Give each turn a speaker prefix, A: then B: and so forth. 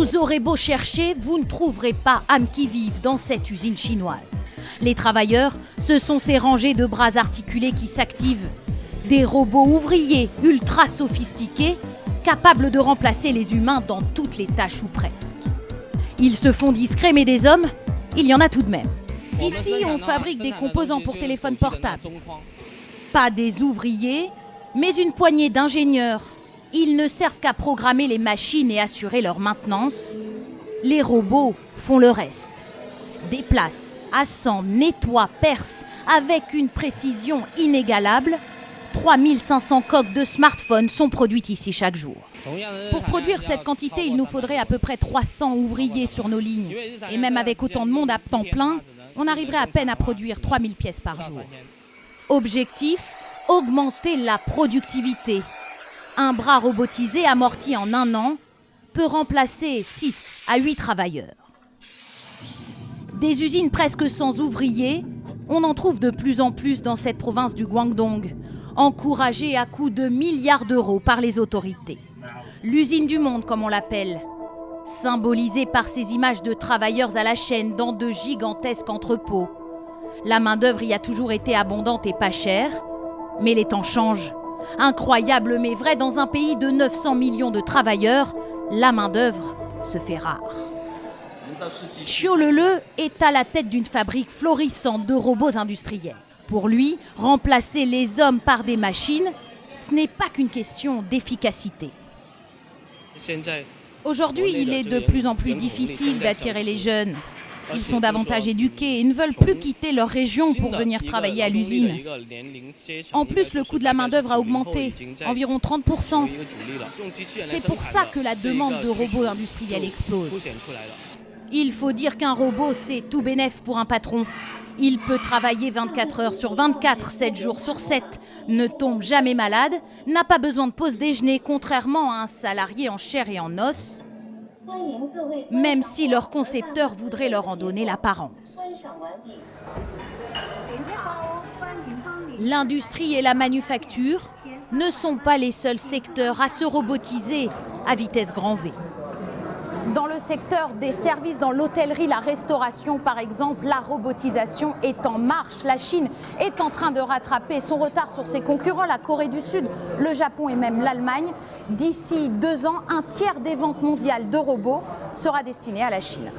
A: Vous aurez beau chercher, vous ne trouverez pas âme qui vive dans cette usine chinoise. Les travailleurs, ce sont ces rangées de bras articulés qui s'activent. Des robots ouvriers ultra sophistiqués, capables de remplacer les humains dans toutes les tâches ou presque. Ils se font discrets, mais des hommes, il y en a tout de même. Ici, on fabrique des composants pour téléphones portables. Pas des ouvriers, mais une poignée d'ingénieurs. Ils ne servent qu'à programmer les machines et assurer leur maintenance. Les robots font le reste. Déplacent, assemblent, nettoient, percent avec une précision inégalable. 3500 coques de smartphones sont produites ici chaque jour. Pour produire cette quantité, il nous faudrait à peu près 300 ouvriers sur nos lignes. Et même avec autant de monde à temps plein, on arriverait à peine à produire 3000 pièces par jour. Objectif, augmenter la productivité. Un bras robotisé amorti en 1 an peut remplacer 6 à 8 travailleurs. Des usines presque sans ouvriers, on en trouve de plus en plus dans cette province du Guangdong, encouragée à coups de milliards d'euros par les autorités. L'usine du monde, comme on l'appelle, symbolisée par ces images de travailleurs à la chaîne dans de gigantesques entrepôts. La main-d'œuvre y a toujours été abondante et pas chère, mais les temps changent. Incroyable mais vrai, dans un pays de 900 millions de travailleurs, la main-d'œuvre se fait rare. Xiao Lele est à la tête d'une fabrique florissante de robots industriels. Pour lui, remplacer les hommes par des machines, ce n'est pas qu'une question d'efficacité. Aujourd'hui, il est de plus en plus difficile d'attirer les jeunes. Ils sont davantage éduqués et ne veulent plus quitter leur région pour venir travailler à l'usine. En plus, le coût de la main-d'œuvre a augmenté, environ 30%. C'est pour ça que la demande de robots industriels explose. Il faut dire qu'un robot, c'est tout bénef pour un patron. Il peut travailler 24 heures sur 24, 7 jours sur 7, ne tombe jamais malade, n'a pas besoin de pause déjeuner, contrairement à un salarié en chair et en os, même si leurs concepteurs voudraient leur en donner l'apparence. L'industrie et la manufacture ne sont pas les seuls secteurs à se robotiser à vitesse grand V. Dans le secteur des services, dans l'hôtellerie, la restauration par exemple, la robotisation est en marche. La Chine est en train de rattraper son retard sur ses concurrents, la Corée du Sud, le Japon et même l'Allemagne. D'ici 2 ans, un tiers des ventes mondiales de robots sera destiné à la Chine.